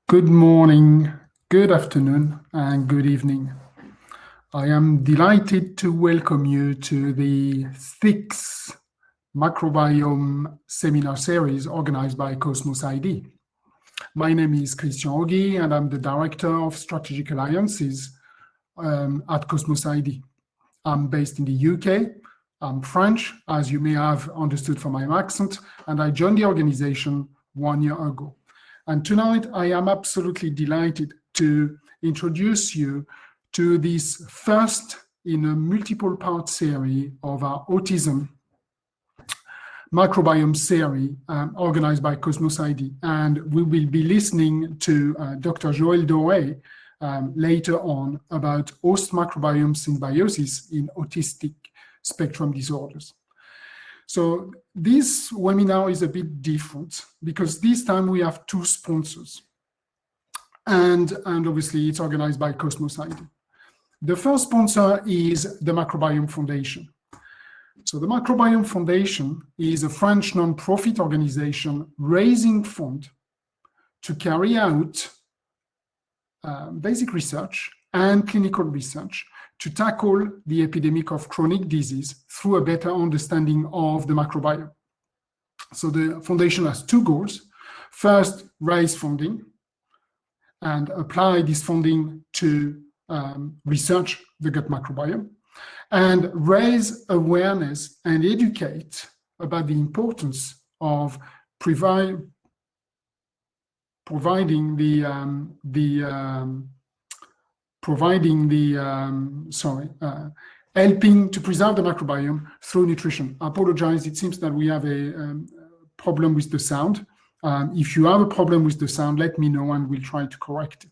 Good morning, good afternoon, and good evening. I am delighted to welcome you to the 6th microbiome seminar series organized by Cosmos ID. My name is Christian Augy, and I'm the Director of Strategic Alliances at Cosmos ID. I'm based in the UK. I'm French, as you may have understood from my accent, and I joined the organization 1 year ago. And tonight, I am absolutely delighted to introduce you to this first in a multiple part series of our autism microbiome series organized by Cosmos ID. And we will be listening to Dr. Joël Doré later on about host-microbiome symbiosis in autistic spectrum disorders. So this webinar is a bit different because this time we have two sponsors. And obviously it's organized by Cosmos ID. The first sponsor is the Microbiome Foundation. So the Microbiome Foundation is a French non-profit organization raising funds to carry out basic research and clinical research to tackle the epidemic of chronic disease through a better understanding of the microbiome. So the foundation has two goals. First, raise funding and apply this funding to research the gut microbiome, and raise awareness and educate about the importance of helping to preserve the microbiome through nutrition. I apologize, it seems that we have a problem with the sound. If you have a problem with the sound, let me know and we'll try to correct it.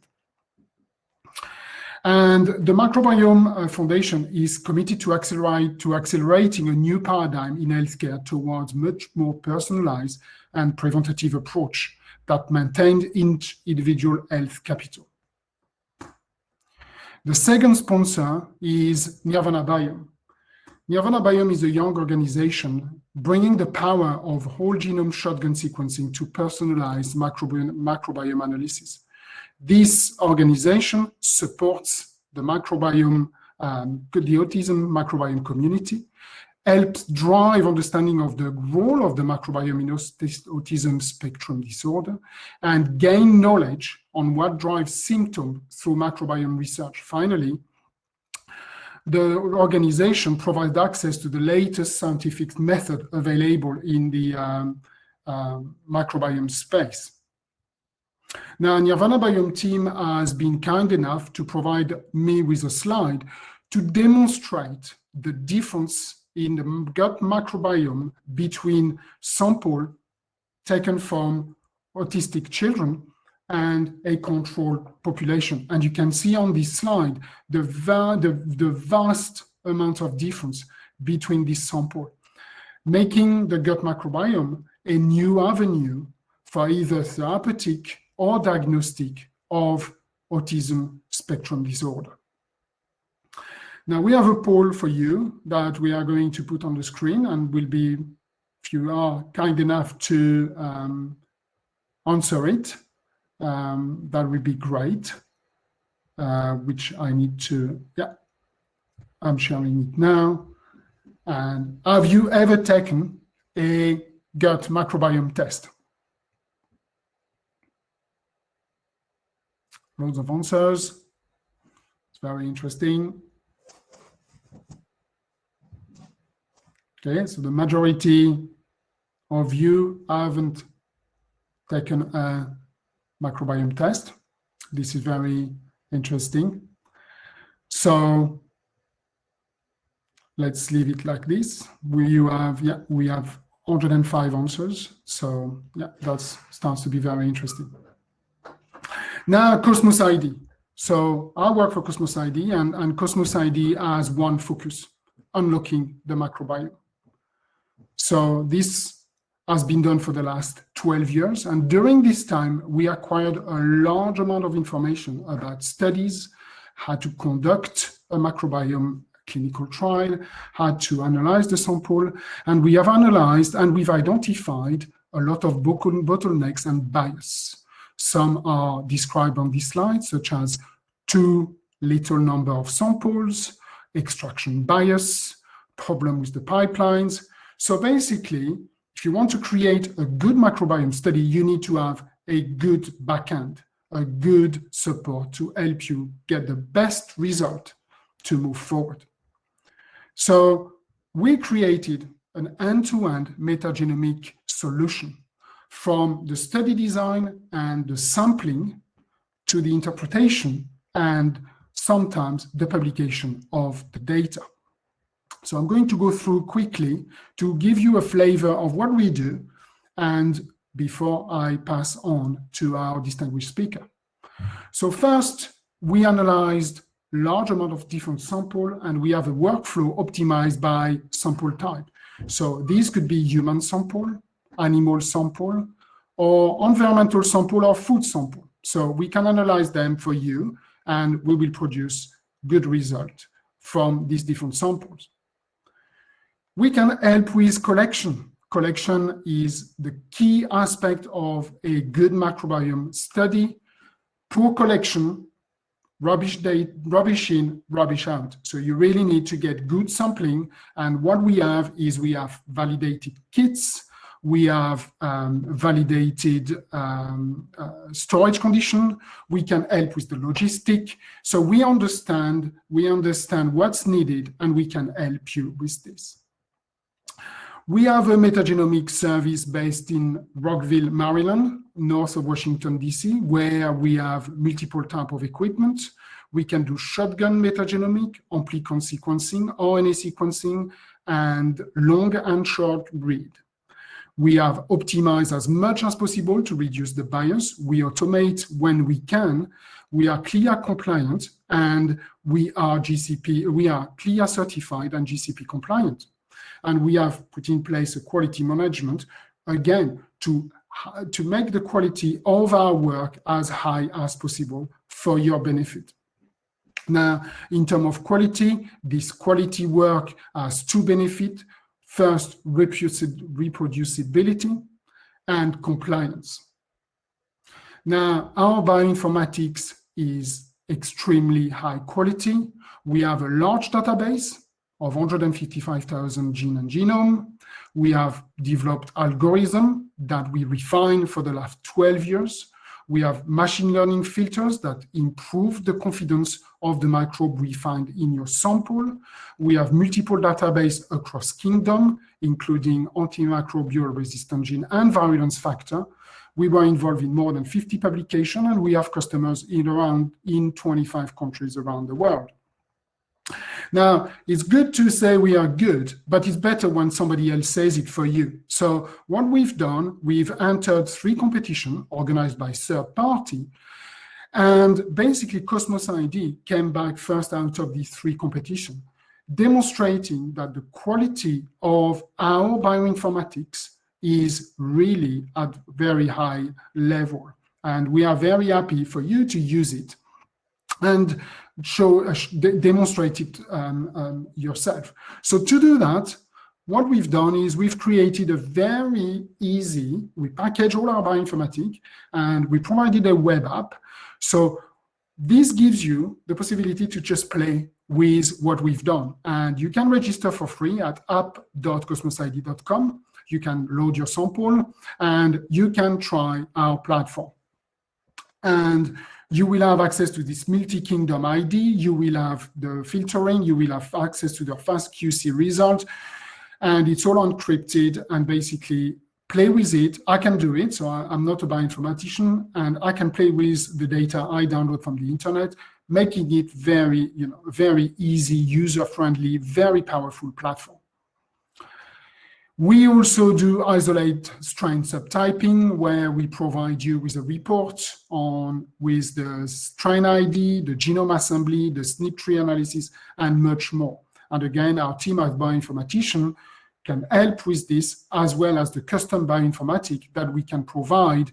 And the Microbiome Foundation is committed to accelerating a new paradigm in healthcare towards much more personalized and preventative approach that maintains each individual health capital. The second sponsor is Nirvana Biome. Nirvana Biome is a young organization bringing the power of whole genome shotgun sequencing to personalized microbiome analysis. This organization supports the microbiome, the autism microbiome community, helps drive understanding of the role of the microbiome in autism spectrum disorder, and gain knowledge on what drives symptoms through microbiome research. Finally, the organization provides access to the latest scientific method available in the microbiome space. Now, Nirvana Biome team has been kind enough to provide me with a slide to demonstrate the difference in the gut microbiome between sample taken from autistic children and a controlled population. And you can see on this slide the vast amount of difference between this sample, making the gut microbiome a new avenue for either therapeutic or diagnostic of autism spectrum disorder. Now we have a poll for you that we are going to put on the screen, and will be, if you are kind enough to answer it, that would be great, which I need to, I'm sharing it now. And have you ever taken a gut microbiome test? Loads of answers. It's very interesting. Okay, so the majority of you haven't taken a microbiome test. This is very interesting. So let's leave it like this. We have 105 answers. So yeah, that starts to be very interesting. Now, Cosmos ID. So I work for Cosmos ID, and Cosmos ID has one focus: unlocking the microbiome. So this has been done for the last 12 years. And during this time, we acquired a large amount of information about studies, how to conduct a microbiome clinical trial, how to analyze the sample. And we have analyzed and we've identified a lot of bottlenecks and bias. Some are described on this slide, such as too little number of samples, extraction bias, problem with the pipelines. So basically, if you want to create a good microbiome study, you need to have a good backend, a good support to help you get the best result to move forward. So we created an end-to-end metagenomic solution from the study design and the sampling to the interpretation and sometimes the publication of the data. So I'm going to go through quickly to give you a flavor of what we do, and before I pass on to our distinguished speaker. So first, we analyzed large amount of different sample, and we have a workflow optimized by sample type. So these could be human sample, animal sample, or environmental sample or food sample. So we can analyze them for you, and we will produce good result from these different samples. We can help with collection. Collection is the key aspect of a good microbiome study. Poor collection, rubbish in, rubbish out. So you really need to get good sampling. And what we have is we have validated kits, we have validated storage condition, we can help with the logistic. So we understand what's needed, and we can help you with this. We have a metagenomic service based in Rockville, Maryland, north of Washington, DC, where we have multiple types of equipment. We can do shotgun metagenomic, amplicon sequencing, RNA sequencing, and long and short read. We have optimized as much as possible to reduce the bias. We automate when we can. We are CLIA compliant, and we are CLIA certified and GCP compliant. And we have put in place a quality management, again, to make the quality of our work as high as possible for your benefit. Now, in terms of quality, this quality work has two benefits. First, reproducibility and compliance. Now, our bioinformatics is extremely high quality. We have a large database of 155,000 gene and genome. We have developed algorithm that we refine for the last 12 years. We have machine learning filters that improve the confidence of the microbe we find in your sample. We have multiple databases across kingdom, including antimicrobial resistant gene and virulence factor. We were involved in more than 50 publications, and we have customers in 25 countries around the world. Now, it's good to say we are good, but it's better when somebody else says it for you. So what we've done, we've entered 3 competitions organized by third party, and basically Cosmos ID came back first out of these 3 competitions, demonstrating that the quality of our bioinformatics is really at very high level. And we are very happy for you to use it and demonstrate it yourself. So to do that, what we've done is we've created a very easy, we package all our bioinformatics, and we provided a web app. So this gives you the possibility to just play with what we've done. And you can register for free at app.cosmosid.com. You can load your sample, and you can try our platform. And you will have access to this multi-kingdom ID, you will have the filtering, you will have access to the fast QC result, and it's all encrypted, and basically play with it. I can do it, so I'm not a bioinformatician, and I can play with the data I download from the internet, making it very easy, user-friendly, very powerful platform. We also do isolate strain subtyping, where we provide you with a report with the strain ID, the genome assembly, the SNP tree analysis, and much more. And again, our team of bioinformaticians can help with this, as well as the custom bioinformatics that we can provide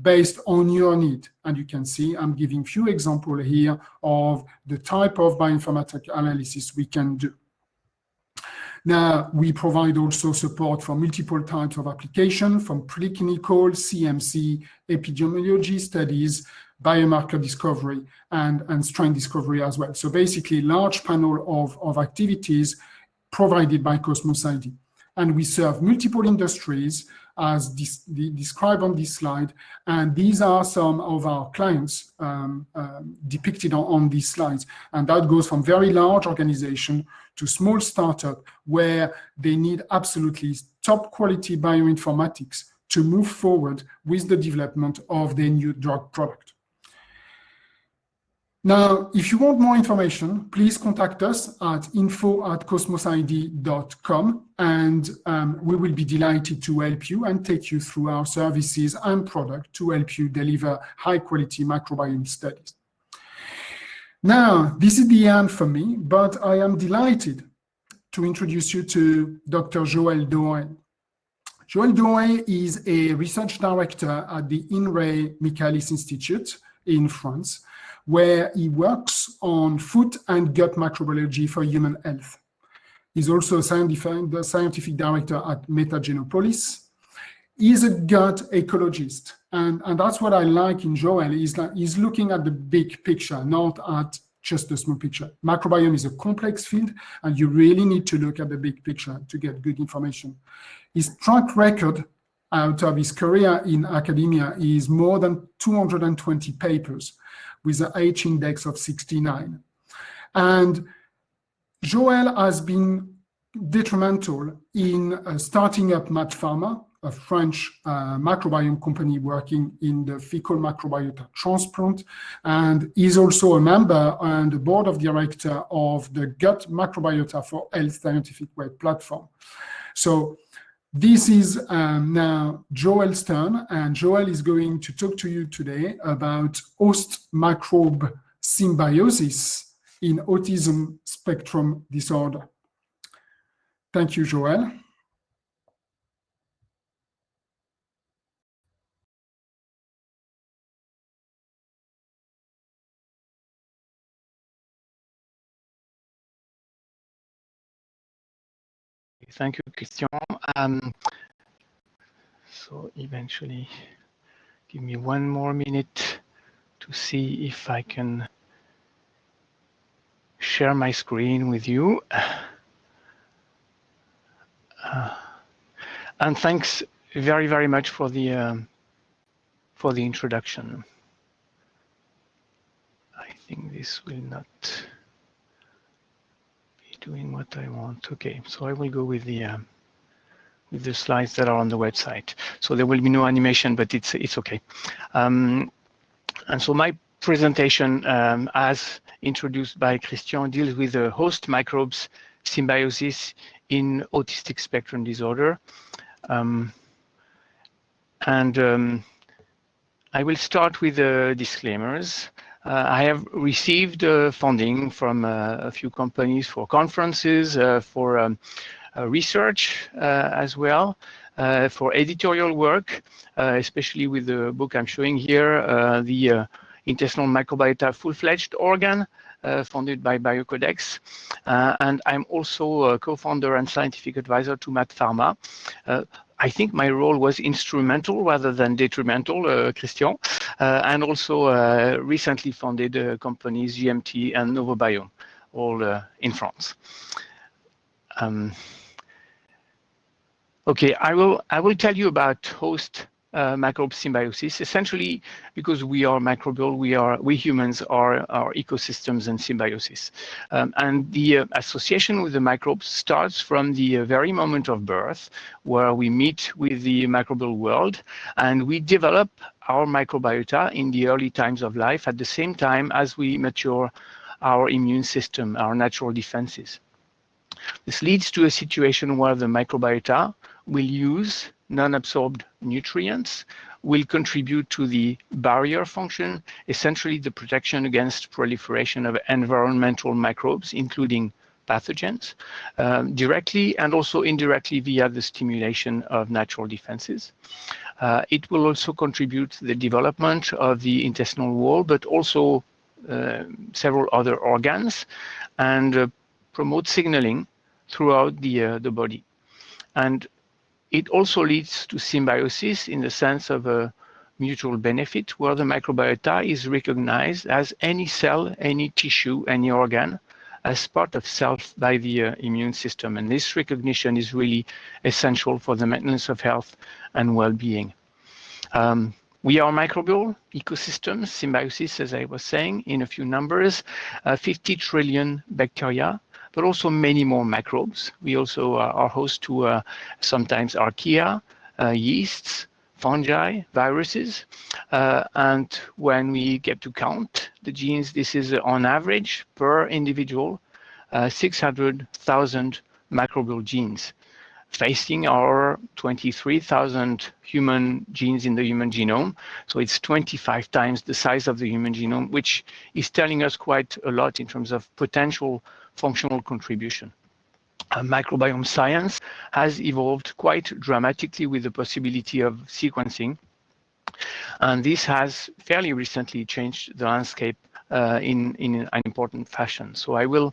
based on your need. And you can see I'm giving a few examples here of the type of bioinformatic analysis we can do. Now, we provide also support for multiple types of application, from preclinical, CMC, epidemiology studies, biomarker discovery, and strain discovery as well. So basically, large panel of activities provided by Cosmos ID. And we serve multiple industries as described on this slide. And these are some of our clients depicted on these slides. And that goes from very large organization to small startup where they need absolutely top quality bioinformatics to move forward with the development of their new drug product. Now, if you want more information, please contact us at info@cosmosid.com, and we will be delighted to help you and take you through our services and product to help you deliver high-quality microbiome studies. Now, this is the end for me, but I am delighted to introduce you to Dr. Joël Doret. Joël Doret is a research director at the INRAE Michaelis Institute in France, where he works on food and gut microbiology for human health. He's also a scientific director at Metagenopolis. He's a gut ecologist, and that's what I like in Joël, is that he's looking at the big picture, not at just the small picture. Microbiome is a complex field, and you really need to look at the big picture to get good information. His track record out of his career in academia is more than 220 papers, with an H index of 69. And Joël has been detrimental in starting up MAT Pharma, a French microbiome company working in the fecal microbiota transplant, and is also a member on the board of director of the Gut Microbiota for Health scientific web platform. So this is now Joël's turn, and Joël is going to talk to you today about host-microbe symbiosis in autism spectrum disorder. Thank you, Joël. Thank you, Christian. So eventually, give me one more minute to see if I can share my screen with you. And thanks very, very much for the introduction. I think this will not be doing what I want. Okay, so I will go with the slides that are on the website. So there will be no animation, but it's okay. And so my presentation, as introduced by Christian, deals with the host microbes symbiosis in autistic spectrum disorder. I will start with the disclaimers. I have received funding from a few companies for conferences, for research as well, for editorial work, especially with the book I'm showing here, the Intestinal Microbiota Full-Fledged Organ, funded by Biocodex. And I'm also a co-founder and scientific advisor to MAT Pharma. I think my role was instrumental rather than detrimental, Christian, and also recently funded companies GMT and Novobiome, all in France. Okay, I will tell you about host microbe symbiosis, essentially because we are microbial, we humans are ecosystems and symbiosis. And the association with the microbes starts from the very moment of birth, where we meet with the microbial world, and we develop our microbiota in the early times of life at the same time as we mature our immune system, our natural defenses. This leads to a situation where the microbiota will use non-absorbed nutrients, will contribute to the barrier function, essentially the protection against proliferation of environmental microbes, including pathogens, directly and also indirectly via the stimulation of natural defenses. It will also contribute to the development of the intestinal wall, but also several other organs, and promote signaling throughout the body. And it also leads to symbiosis in the sense of a mutual benefit, where the microbiota is recognized as any cell, any tissue, any organ as part of self by the immune system. And this recognition is really essential for the maintenance of health and well-being. We are microbial ecosystems, symbiosis, as I was saying, in a few numbers, 50 trillion bacteria, but also many more microbes. We also are host to sometimes archaea, yeasts, fungi, viruses. And when we get to count the genes, this is on average per individual, 600,000 microbial genes, facing our 23,000 human genes in the human genome. So it's 25 times the size of the human genome, which is telling us quite a lot in terms of potential functional contribution. Microbiome science has evolved quite dramatically with the possibility of sequencing. And this has fairly recently changed the landscape in an important fashion. So I will,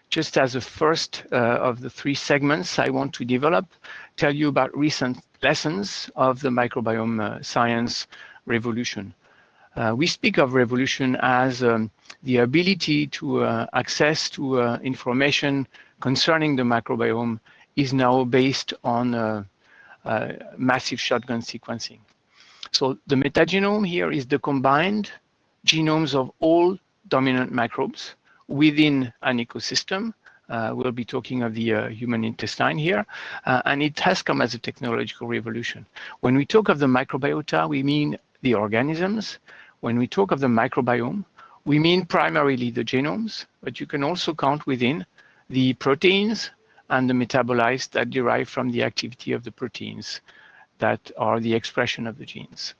just as a first of the three segments I want to develop, tell you about recent lessons of the microbiome science revolution. We speak of revolution as the ability to access to information concerning the microbiome is now based on massive shotgun sequencing. So the metagenome here is the combined genomes of all dominant microbes within an ecosystem. We'll be talking of the human intestine here, and it has come as a technological revolution. When we talk of the microbiota, we mean the organisms. When we talk of the microbiome, we mean primarily the genomes, but you can also count within the proteins and the metabolites that derive from the activity of the proteins that are the expression of the genes.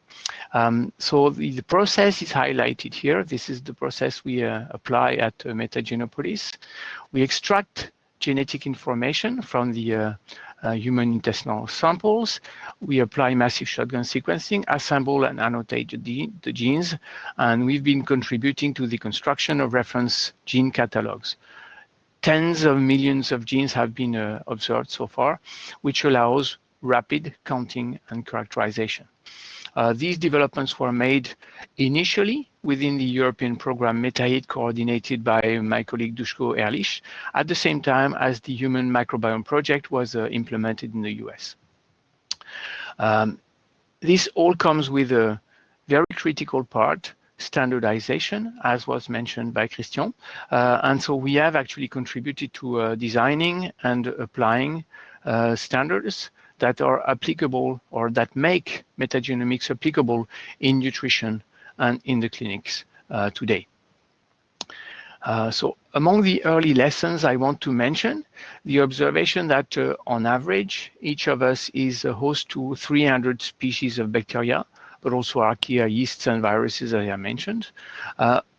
So the process is highlighted here. This is the process we apply at Metagenopolis. We extract genetic information from the human intestinal samples. We apply massive shotgun sequencing, assemble and annotate the genes, and we've been contributing to the construction of reference gene catalogs. Tens of millions of genes have been observed so far, which allows rapid counting and characterization. These developments were made initially within the European program MetaHit, coordinated by my colleague Duško Erlich, at the same time as the Human Microbiome Project was implemented in the US. This all comes with a very critical part, standardization, as was mentioned by Christian. And so we have actually contributed to designing and applying standards that are applicable or that make metagenomics applicable in nutrition and in the clinics today. So among the early lessons I want to mention, the observation that on average, each of us is a host to 300 species of bacteria, but also archaea, yeasts, and viruses, as I mentioned.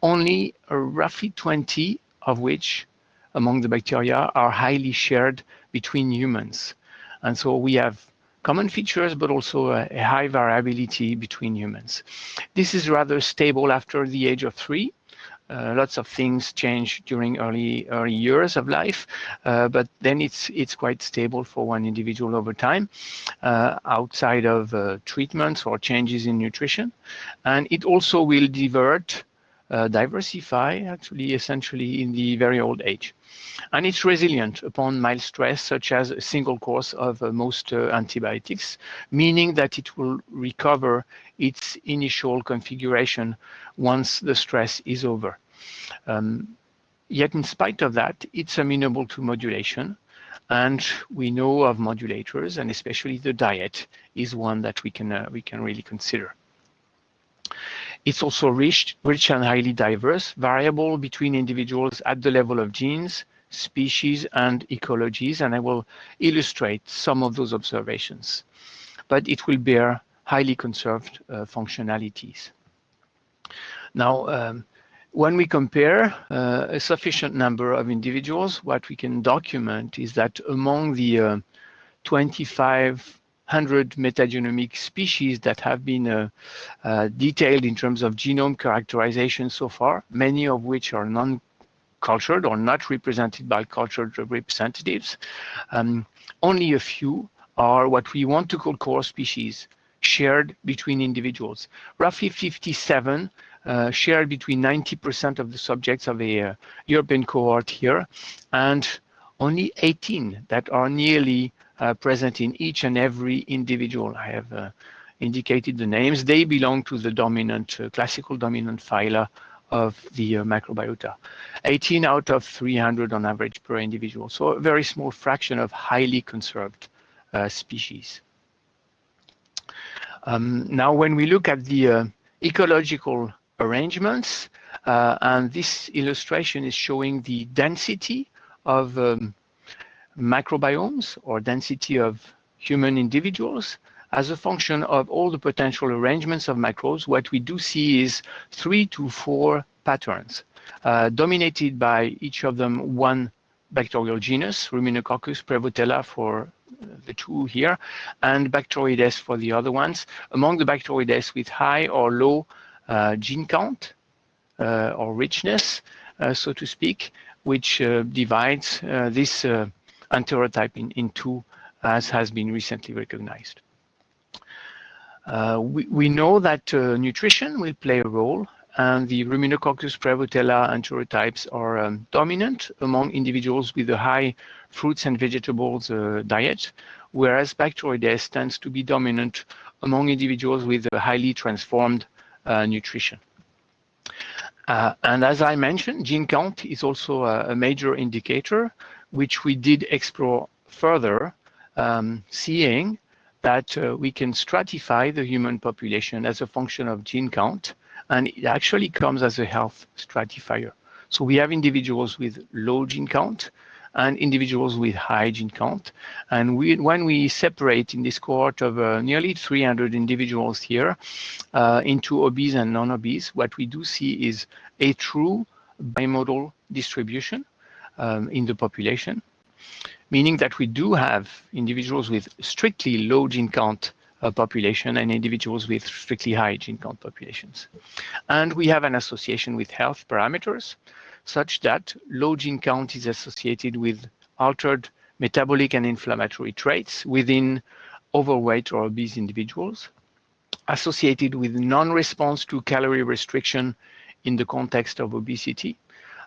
Only roughly 20 of which among the bacteria are highly shared between humans. And so we have common features, but also a high variability between humans. This is rather stable after the age of 3. Lots of things change during early years of life, but then it's quite stable for one individual over time, outside of treatments or changes in nutrition. And it also will diversify, actually, essentially in the very old age. And it's resilient upon mild stress, such as a single course of most antibiotics, meaning that it will recover its initial configuration once the stress is over. Yet in spite of that, it's amenable to modulation. And we know of modulators, and especially the diet is one that we can really consider. It's also rich and highly diverse, variable between individuals at the level of genes, species, and ecologies, and I will illustrate some of those observations. But it will bear highly conserved functionalities. Now, when we compare a sufficient number of individuals, what we can document is that among the 2,500 metagenomic species that have been detailed in terms of genome characterization so far, many of which are cultured or not represented by cultured representatives. Only a few are what we want to call core species, shared between individuals. Roughly 57 shared between 90% of the subjects of a European cohort here, and only 18 that are nearly present in each and every individual. I have indicated the names. They belong to the dominant, classical dominant phyla of the microbiota. 18 out of 300 on average per individual. So a very small fraction of highly conserved species. Now, when we look at the ecological arrangements, and this illustration is showing the density of microbiomes or density of human individuals as a function of all the potential arrangements of microbes. What we do see is 3 to 4 patterns, dominated by each of them one bacterial genus, Ruminococcus, Prevotella for the two here, and Bacteroides for the other ones. Among the Bacteroides with high or low gene count or richness, so to speak, which divides this enterotype in two, as has been recently recognized. We know that nutrition will play a role, and the Ruminococcus prevotella enterotypes are dominant among individuals with a high fruits and vegetables diet, whereas Bacteroides tends to be dominant among individuals with a highly transformed nutrition. And as I mentioned, gene count is also a major indicator, which we did explore further, seeing that we can stratify the human population as a function of gene count, and it actually comes as a health stratifier. So we have individuals with low gene count and individuals with high gene count. And when we separate in this cohort of nearly 300 individuals here into obese and non-obese, what we do see is a true bimodal distribution in the population, meaning that we do have individuals with strictly low gene count population and individuals with strictly high gene count populations. And we have an association with health parameters, such that low gene count is associated with altered metabolic and inflammatory traits within overweight or obese individuals, associated with non-response to calorie restriction in the context of obesity,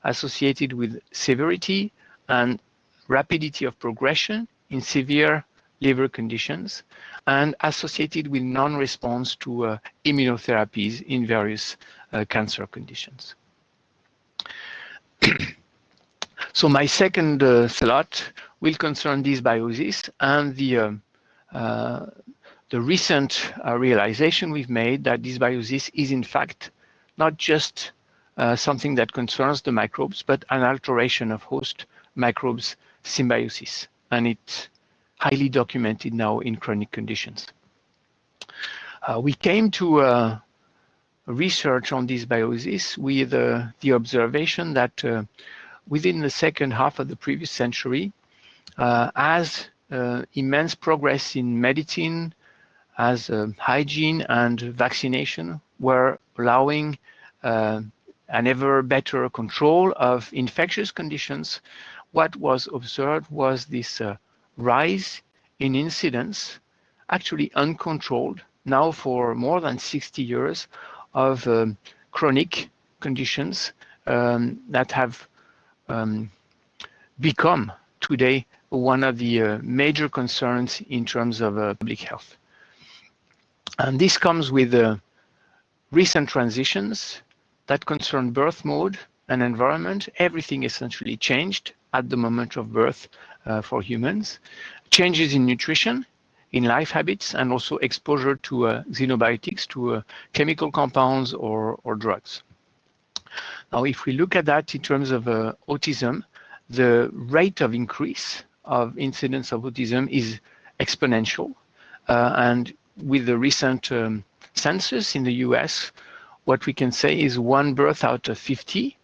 associated with severity and rapidity of progression in severe liver conditions, and associated with non-response to immunotherapies in various cancer conditions. So my second slot will concern dysbiosis and the recent realization we've made that dysbiosis is in fact not just something that concerns the microbes, but an alteration of host microbes symbiosis, and it's highly documented now in chronic conditions. We came to research on dysbiosis with the observation that within the second half of the previous century, as immense progress in medicine, as hygiene and vaccination were allowing an ever better control of infectious conditions, what was observed was this rise in incidence, actually uncontrolled, now for more than 60 years, of chronic conditions that have become today one of the major concerns in terms of public health. And this comes with recent transitions that concern birth mode and environment. Everything essentially changed at the moment of birth for humans. Changes in nutrition, in life habits, and also exposure to xenobiotics, to chemical compounds or drugs. Now, if we look at that in terms of autism, the rate of increase of incidence of autism is exponential. And with the recent census in the US, what we can say is 1 birth out of 50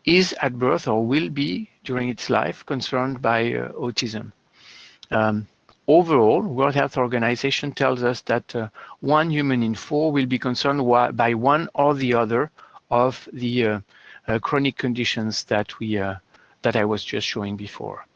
is at birth or will be during its life concerned by autism. Overall, World Health Organization tells us that 1 human in 4 will be concerned by one or the other of the chronic conditions that that I was just showing before.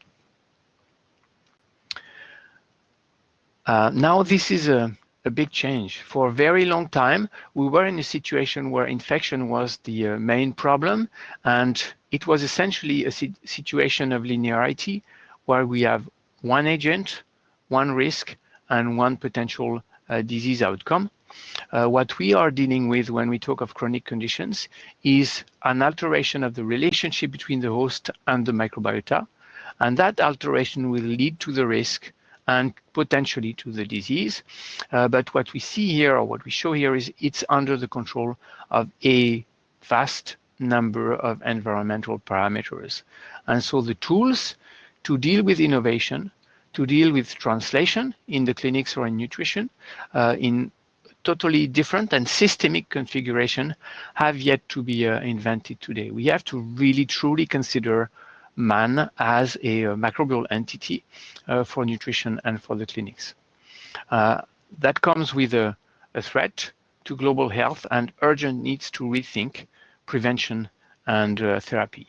Now this is a big change. For a very long time, we were in a situation where infection was the main problem, and it was essentially a situation of linearity where we have one agent, one risk, and one potential disease outcome. What we are dealing with when we talk of chronic conditions is an alteration of the relationship between the host and the microbiota, and that alteration will lead to the risk and potentially to the disease. But what we see here, or what we show here, is it's under the control of a vast number of environmental parameters. And so the tools to deal with innovation, to deal with translation in the clinics or in nutrition, in totally different and systemic configuration have yet to be invented today. We have to really truly consider man as a microbial entity for nutrition and for the clinics. That comes with a threat to global health and urgent needs to rethink prevention and therapy.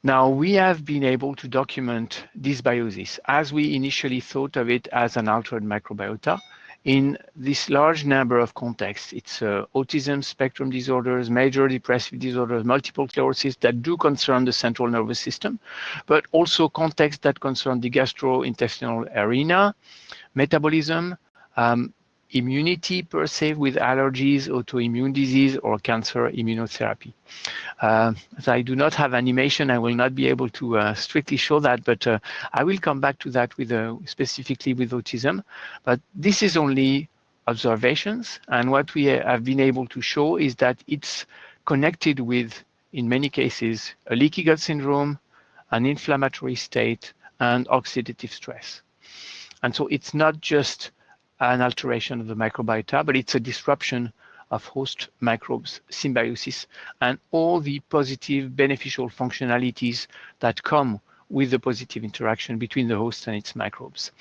Now, we have been able to document dysbiosis as we initially thought of it as an altered microbiota in this large number of contexts. It's autism spectrum disorders, major depressive disorders, multiple sclerosis that do concern the central nervous system, but also contexts that concern the gastrointestinal arena, metabolism, immunity per se with allergies, autoimmune disease, or cancer immunotherapy. As I do not have animation, I will not be able to strictly show that, but I will come back to that with specifically with autism. But this is only observations, and what we have been able to show is that it's connected with, in many cases, a leaky gut syndrome, an inflammatory state, and oxidative stress. And so it's not just an alteration of the microbiota, but it's a disruption of host microbes, symbiosis, and all the positive beneficial functionalities that come with the positive interaction between the host and its microbes.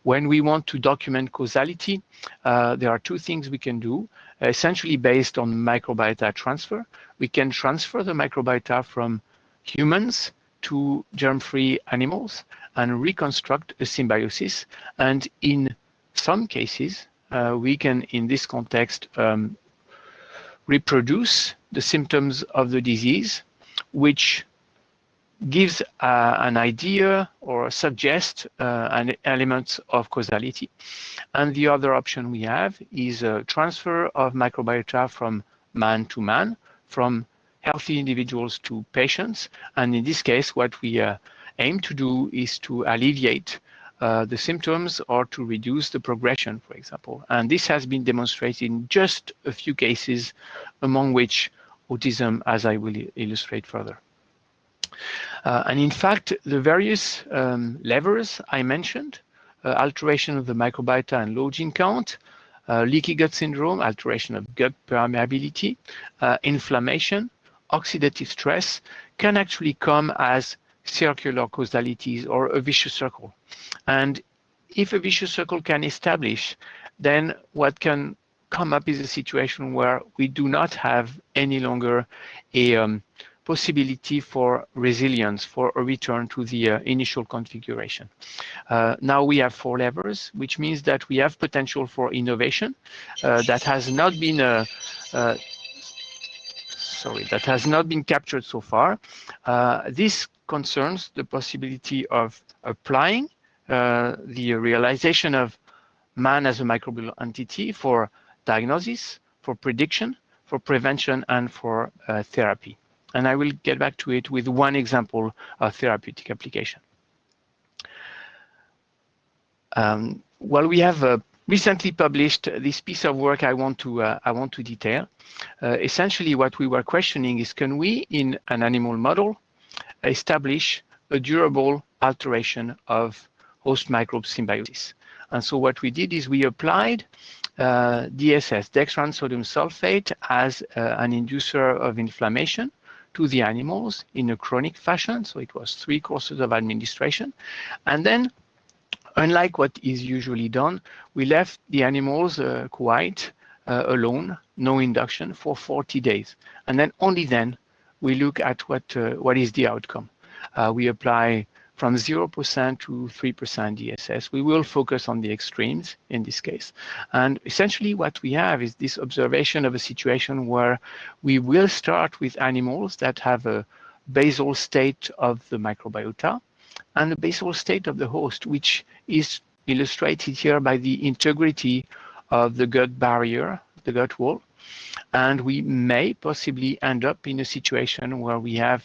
When we want to document causality, there are two things we can do, essentially based on microbiota transfer. We can transfer the microbiota from humans to germ-free animals and reconstruct a symbiosis. And in some cases, we can, in this context, reproduce the symptoms of the disease, which gives an idea or suggests an element of causality. And the other option we have is a transfer of microbiota from man to man, from healthy individuals to patients. And in this case, what we aim to do is to alleviate the symptoms or to reduce the progression, for example. And this has been demonstrated in just a few cases, among which autism, as I will illustrate further. And in fact, the various levers I mentioned, alteration of the microbiota and low gene count, leaky gut syndrome, alteration of gut permeability, inflammation, oxidative stress, can actually come as circular causalities or a vicious circle. And if a vicious circle can establish, then what can come up is a situation where we do not have any longer a possibility for resilience, for a return to the initial configuration. Now we have 4 levers, which means that we have potential for innovation that has not been that has not been captured so far. This concerns the possibility of applying the realization of man as a microbial entity for diagnosis, for prediction, for prevention, and for therapy. And I will get back to it with one example of therapeutic application. Well, we have recently published this piece of work I want to detail. Essentially, what we were questioning is, can we, in an animal model, establish a durable alteration of host microbe symbiosis? And so what we did is we applied DSS, dextran sodium sulfate, as an inducer of inflammation to the animals in a chronic fashion. So it was 3 courses of administration. And then, unlike what is usually done, we left the animals quiet alone, no induction, for 40 days. And then only then we look at what is the outcome. We apply from 0% to 3% DSS. We will focus on the extremes in this case. And essentially what we have is this observation of a situation where we will start with animals that have a basal state of the microbiota and a basal state of the host, which is illustrated here by the integrity of the gut barrier, the gut wall. And we may possibly end up in a situation where we have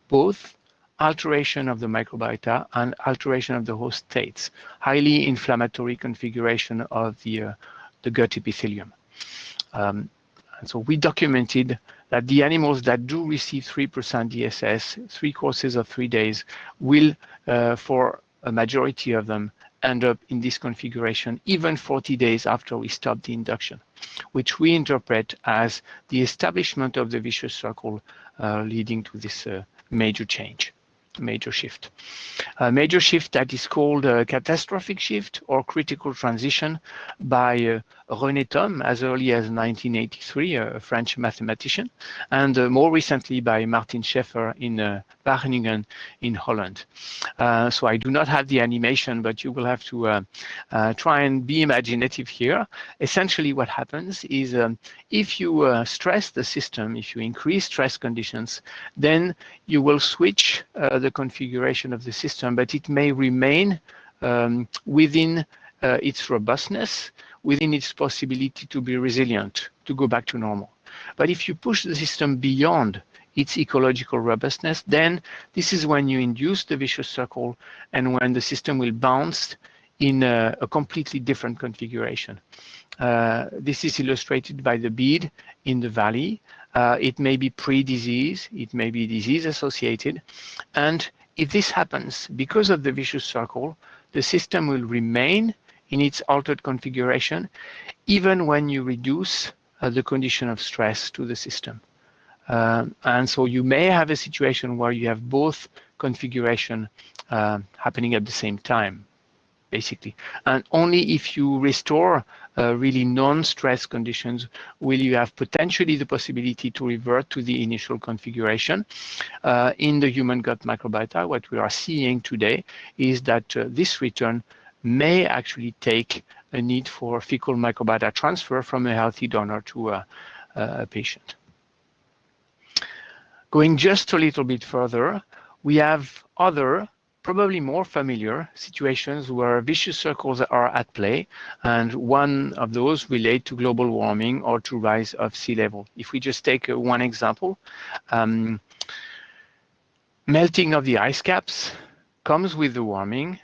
both alteration of the microbiota and alteration of the host states, highly inflammatory configuration of the gut epithelium. And so we documented that the animals that do receive 3% DSS, 3 courses of 3 days, will, for a majority of them, end up in this configuration even 40 days after we stop the induction, which we interpret as the establishment of the vicious circle leading to this major change, major shift. A major shift that is called a catastrophic shift or critical transition by René Thom as early as 1983, a French mathematician, and more recently by Martin Scheffer in Wageningen in Holland. So I do not have the animation, but you will have to try and be imaginative here. Essentially what happens is if you stress the system, if you increase stress conditions, then you will switch the configuration of the system, but it may remain within its robustness, within its possibility to be resilient, to go back to normal. But if you push the system beyond its ecological robustness, then this is when you induce the vicious circle and when the system will bounce in a completely different configuration. This is illustrated by the bead in the valley. It may be pre-disease, it may be disease associated. And if this happens because of the vicious circle, the system will remain in its altered configuration, even when you reduce the condition of stress to the system. And so you may have a situation where you have both configuration happening at the same time, basically. And only if you restore really non-stress conditions will you have potentially the possibility to revert to the initial configuration. In the human gut microbiota, what we are seeing today is that this return may actually take a need for fecal microbiota transfer from a healthy donor to a patient. Going just a little bit further, we have other, probably more familiar situations where vicious circles are at play, and one of those relate to global warming or to rise of sea level. If we just take one example, melting of the ice caps comes with the warming,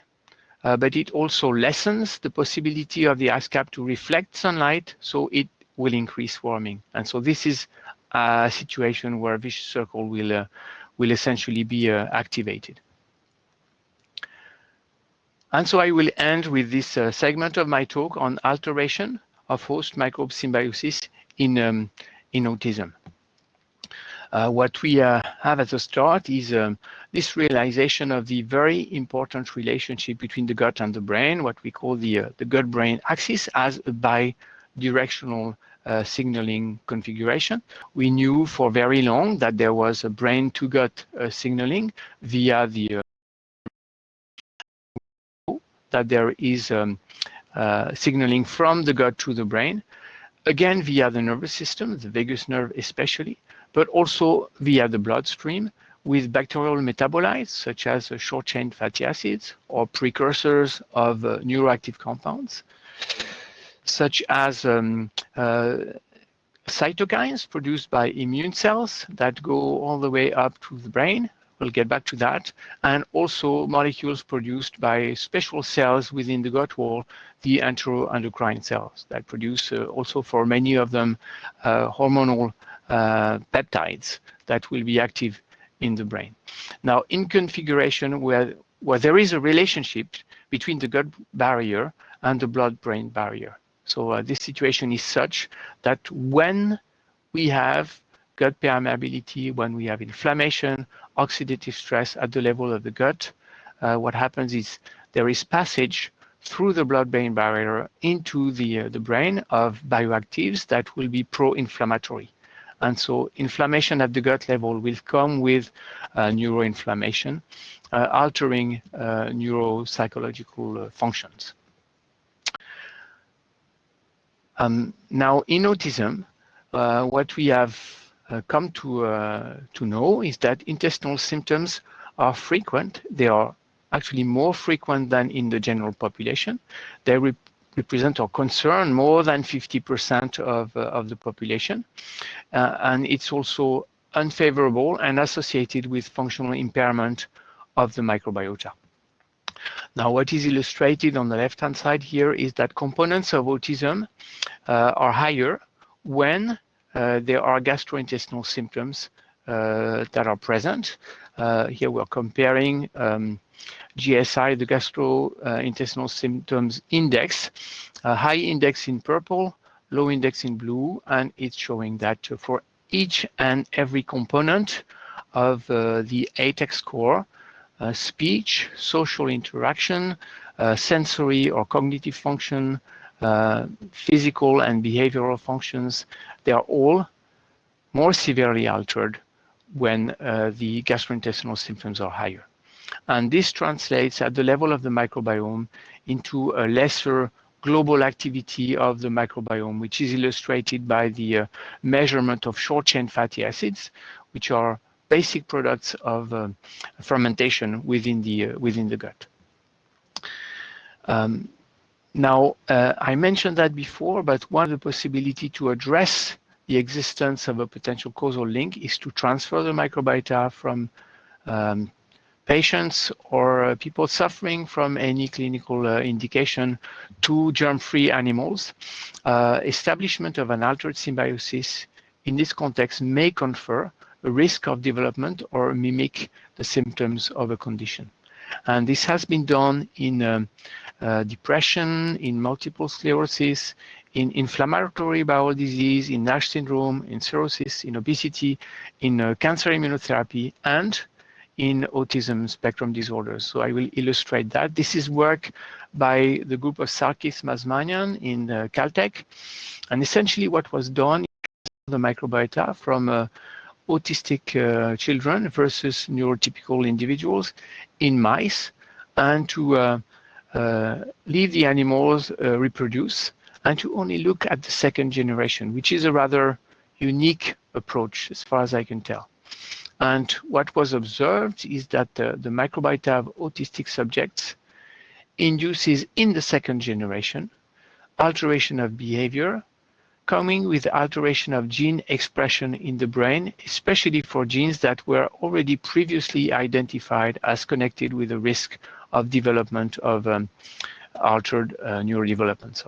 but it also lessens the possibility of the ice cap to reflect sunlight, so it will increase warming. And so this is a situation where vicious circle will essentially be activated. And so I will end with this segment of my talk on alteration of host microbe symbiosis in autism. What we have at the start is this realization of the very important relationship between the gut and the brain, what we call the gut-brain axis, as a bidirectional signaling configuration. We knew for very long that there was a brain-to-gut signaling via the that there is signaling from the gut to the brain, again via the nervous system, the vagus nerve especially, but also via the bloodstream with bacterial metabolites such as short-chain fatty acids or precursors of neuroactive compounds, such as cytokines produced by immune cells that go all the way up to the brain. We'll get back to that. And also molecules produced by special cells within the gut wall, the enteroendocrine cells that produce also for many of them hormonal peptides that will be active in the brain. Now, in configuration where there is a relationship between the gut barrier and the blood-brain barrier. So this situation is such that when we have gut permeability, when we have inflammation, oxidative stress at the level of the gut, what happens is there is passage through the blood-brain barrier into the brain of bioactives that will be pro-inflammatory. And so inflammation at the gut level will come with neuroinflammation, altering neuropsychological functions. Now, in autism, what we have come to know is that intestinal symptoms are frequent. They are actually more frequent than in the general population. They represent or concern more than 50% of the population. And it's also unfavorable and associated with functional impairment of the microbiota. Now, what is illustrated on the left-hand side here is that components of autism are higher when there are gastrointestinal symptoms that are present. Here we're comparing GSI, the gastrointestinal symptoms index, high index in purple, low index in blue, and it's showing that for each and every component of the ATEC score, speech, social interaction, sensory or cognitive function, physical and behavioral functions, they are all more severely altered when the gastrointestinal symptoms are higher. And this translates at the level of the microbiome into a lesser global activity of the microbiome, which is illustrated by the measurement of short-chain fatty acids, which are basic products of fermentation within the gut. Now, I mentioned that before, but one of the possibilities to address the existence of a potential causal link is to transfer the microbiota from patients or people suffering from any clinical indication to germ-free animals. Establishment of an altered symbiosis in this context may confer a risk of development or mimic the symptoms of a condition. And this has been done in depression, in multiple sclerosis, in inflammatory bowel disease, in NASH syndrome, in cirrhosis, in obesity, in cancer immunotherapy, and in autism spectrum disorders. So I will illustrate that. This is work by the group of Sarkis Mazmanian in Caltech. And essentially what was done is the microbiota from autistic children versus neurotypical individuals in mice, and to leave the animals reproduce and to only look at the second generation, which is a rather unique approach as far as I can tell. And what was observed is that the microbiota of autistic subjects induces in the second generation alteration of behavior, coming with alteration of gene expression in the brain, especially for genes that were already previously identified as connected with the risk of development of altered neurodevelopment.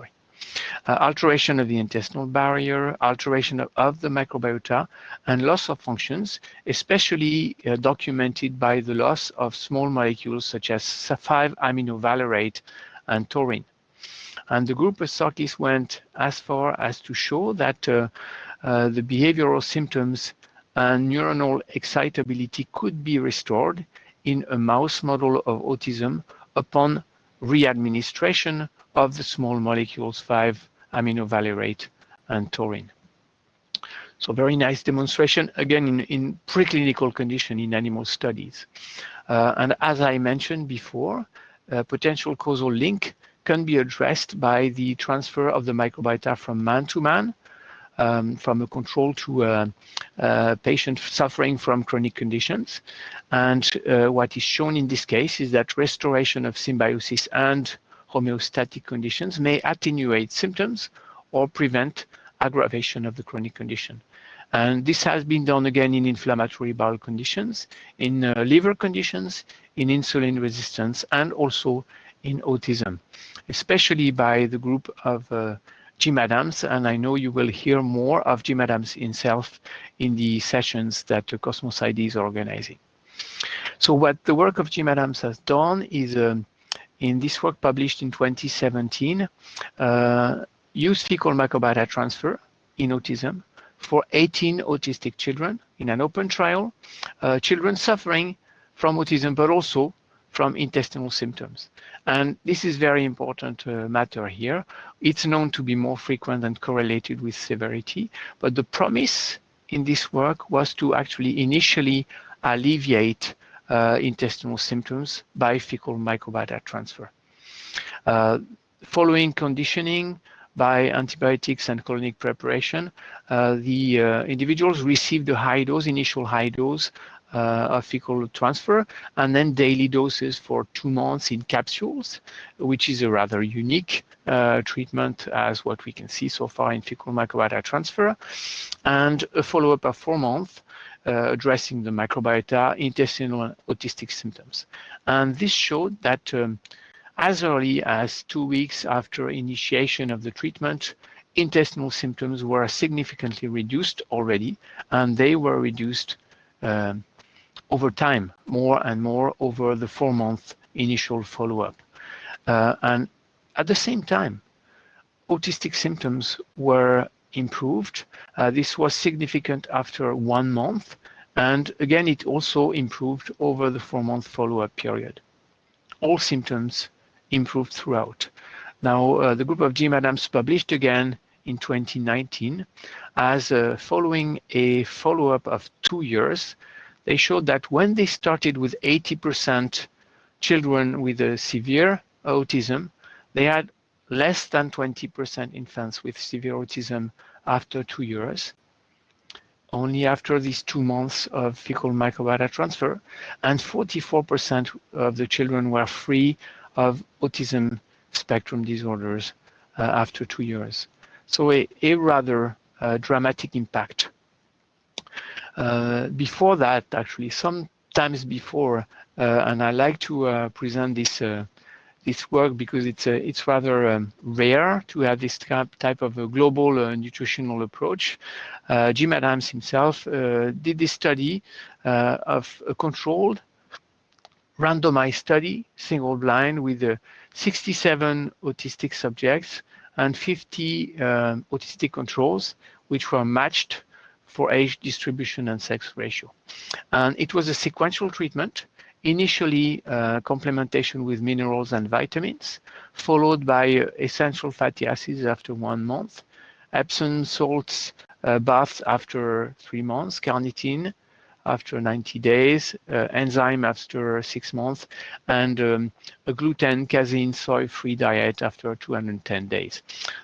Alteration of the intestinal barrier, alteration of the microbiota, and loss of functions, especially documented by the loss of small molecules such as 5-aminovalerate and taurine. And the group of Sarkis went as far as to show that the behavioral symptoms and neuronal excitability could be restored in a mouse model of autism upon readministration of the small molecules 5-aminovalerate and taurine. So very nice demonstration, again, in preclinical condition in animal studies. And as I mentioned before, potential causal link can be addressed by the transfer of the microbiota from man to man, from a control to a patient suffering from chronic conditions. And what is shown in this case is that restoration of symbiosis and homeostatic conditions may attenuate symptoms or prevent aggravation of the chronic condition. And this has been done again in inflammatory bowel conditions, in liver conditions, in insulin resistance, and also in autism, especially by the group of Jim Adams, and I know you will hear more of Jim Adams himself in the sessions that Cosmos ID is organizing. So what the work of Jim Adams has done is, in this work published in 2017, use fecal microbiota transfer in autism for 18 autistic children in an open trial, children suffering from autism, but also from intestinal symptoms. And this is very important matter here. It's known to be more frequent and correlated with severity, but the promise in this work was to actually initially alleviate intestinal symptoms by fecal microbiota transfer. Following conditioning by antibiotics and colonic preparation, the individuals received a high dose, initial high dose of fecal transfer, and then daily doses for 2 months in capsules, which is a rather unique treatment as what we can see so far in fecal microbiota transfer, and a follow-up of 4 months addressing the microbiota, intestinal and autistic symptoms. And this showed that as early as 2 weeks after initiation of the treatment, intestinal symptoms were significantly reduced already, and they were reduced over time, more and more over the 4-month initial follow-up. And at the same time, autistic symptoms were improved. This was significant after 1 month, and again, it also improved over the 4-month follow-up period. All symptoms improved throughout. Now, the group of Jim Adams published again in 2019 as following a follow-up of 2 years, they showed that when they started with 80% children with a severe autism, they had less than 20% infants with severe autism after 2 years. Only after these 2 months of fecal microbiota transfer, and 44% of the children were free of autism spectrum disorders after 2 years. So a rather dramatic impact. Before that, actually, sometimes before, and I like to present this work because it's rather rare to have this type of a global nutritional approach. Jim Adams himself did this study of a controlled randomized study, single blind, with 67 autistic subjects and 50 autistic controls, which were matched for age distribution and sex ratio. And it was a sequential treatment, initially complementation with minerals and vitamins, followed by essential fatty acids after 1 month, Epsom salts baths after 3 months, carnitine after 90 days, enzyme after 6 months, and a gluten, casein, soy-free diet after 210 days.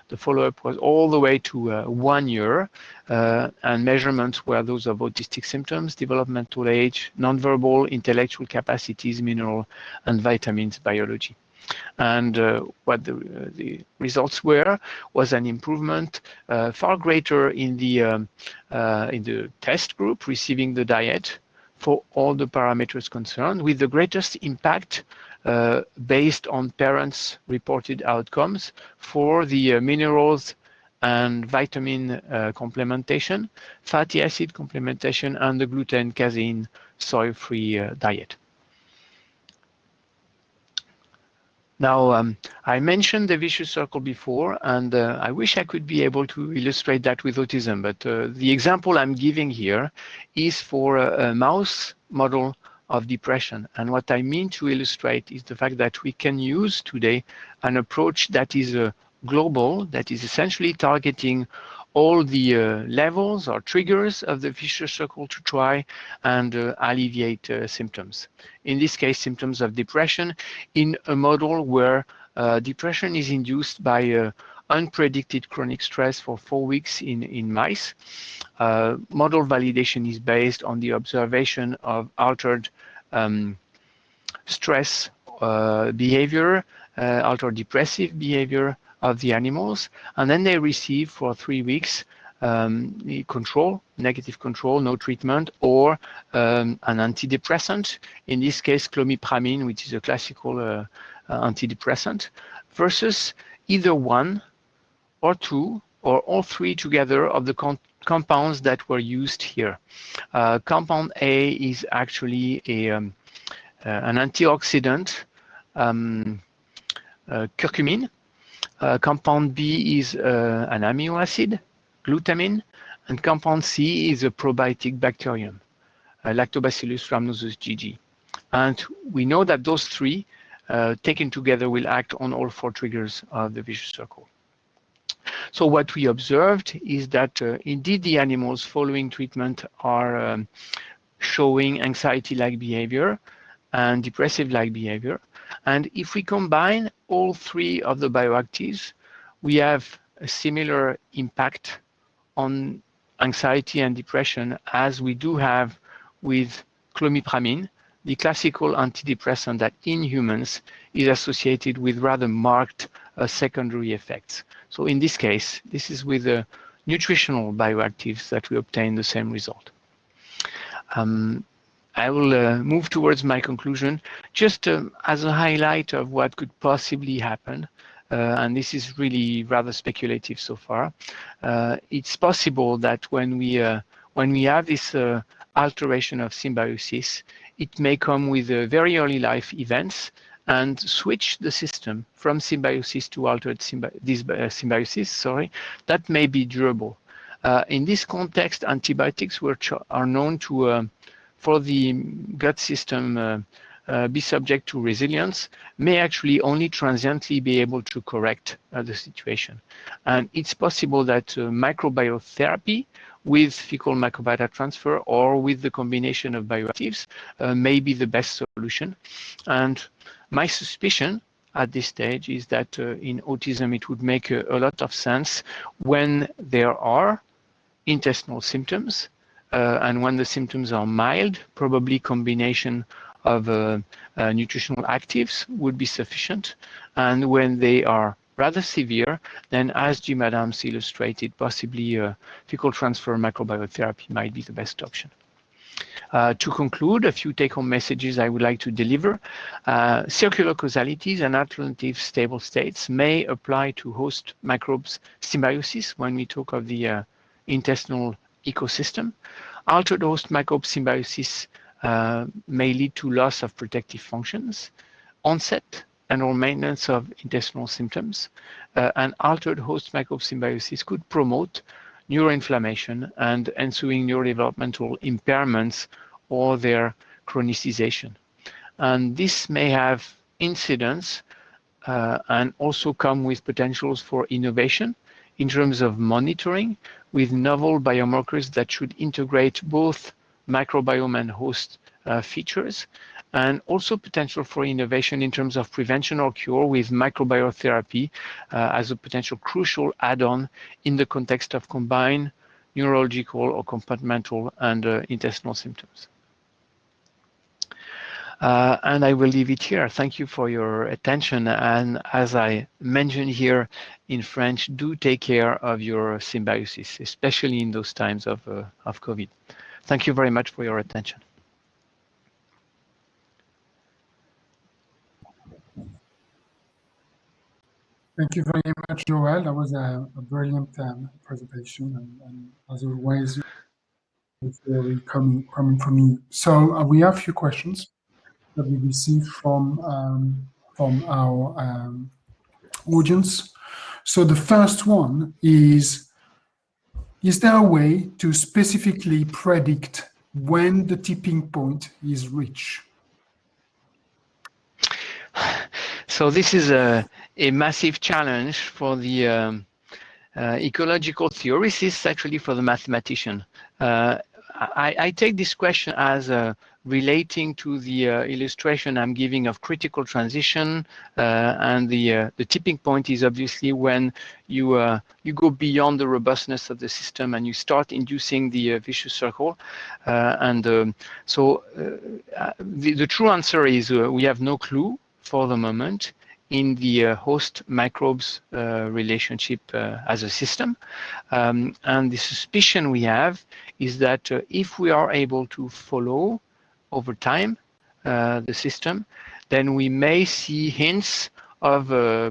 The follow-up was all the way to 1 year, and measurements were those of autistic symptoms, developmental age, nonverbal, intellectual capacities, mineral and vitamins biology. And what the results were was an improvement far greater in the test group receiving the diet for all the parameters concerned, with the greatest impact based on parents' reported outcomes for the minerals and vitamin complementation, fatty acid complementation, and the gluten, casein, soy-free diet. Now, I mentioned the vicious circle before, and I wish I could be able to illustrate that with autism, but the example I'm giving here is for a mouse model of depression. And what I mean to illustrate is the fact that we can use today an approach that is global, that is essentially targeting all the levels or triggers of the vicious circle to try and alleviate symptoms. In this case, symptoms of depression in a model where depression is induced by unpredicted chronic stress for 4 weeks in mice. Model validation is based on the observation of altered stress behavior, altered depressive behavior of the animals, and then they receive for 3 weeks control, negative control, no treatment, or an antidepressant, in this case clomipramine, which is a classical antidepressant, versus either 1 or 2 or all 3 together of the compounds that were used here. Compound A is actually an antioxidant, curcumin. Compound B is an amino acid, glutamine, and compound C is a probiotic bacterium, Lactobacillus rhamnosus GG. And we know that those three taken together will act on all four triggers of the vicious circle. So what we observed is that indeed the animals following treatment are showing anxiety-like behavior and depressive-like behavior. And if we combine all three of the bioactives, we have a similar impact on anxiety and depression as we do have with clomipramine, the classical antidepressant that in humans is associated with rather marked secondary effects. So in this case, this is with the nutritional bioactives that we obtain the same result. I will move towards my conclusion, just as a highlight of what could possibly happen. And this is really rather speculative so far. It's possible that when we have this alteration of symbiosis, it may come with very early life events and switch the system from symbiosis to altered symbiosis. Sorry, that may be durable. In this context, antibiotics are known to for the gut system be subject to resilience may actually only transiently be able to correct the situation. And it's possible that microbiotherapy with fecal microbiota transfer or with the combination of bioactives may be the best solution. And my suspicion at this stage is that in autism it would make a lot of sense when there are intestinal symptoms, and when the symptoms are mild, probably combination of nutritional actives would be sufficient. And when they are rather severe, then as Jim Adams illustrated, possibly fecal transfer microbiotherapy might be the best option. To conclude, a few take-home messages I would like to deliver. Circular causalities and alternative stable states may apply to host microbes symbiosis when we talk of the intestinal ecosystem. Altered host microbe symbiosis may lead to loss of protective functions, onset and or maintenance of intestinal symptoms, and altered host microbe symbiosis could promote neuroinflammation and ensuing neurodevelopmental impairments or their chronicization. And this may have incidence and also come with potentials for innovation in terms of monitoring with novel biomarkers that should integrate both microbiome and host features, and also potential for innovation in terms of prevention or cure with microbiotherapy as a potential crucial add-on in the context of combined neurological or compartmental and intestinal symptoms. And I will leave it here. Thank you for your attention. And as I mentioned here in French, do take care of your symbiosis, especially in those times of COVID. Thank you very much for your attention. Thank you very much, Joel. That was a brilliant presentation, and as always, it's very coming from me. So we have a few questions that we received from our audience. So the first one is there a way to specifically predict when the tipping point is reached? So this is a massive challenge for the ecological theorist, actually for the mathematician. I take this question as relating to the illustration I'm giving of critical transition, and the tipping point is obviously when you go beyond the robustness of the system and you start inducing the vicious circle. So the true answer is we have no clue for the moment in the host microbes relationship as a system. And the suspicion we have is that if we are able to follow over time the system, then we may see hints of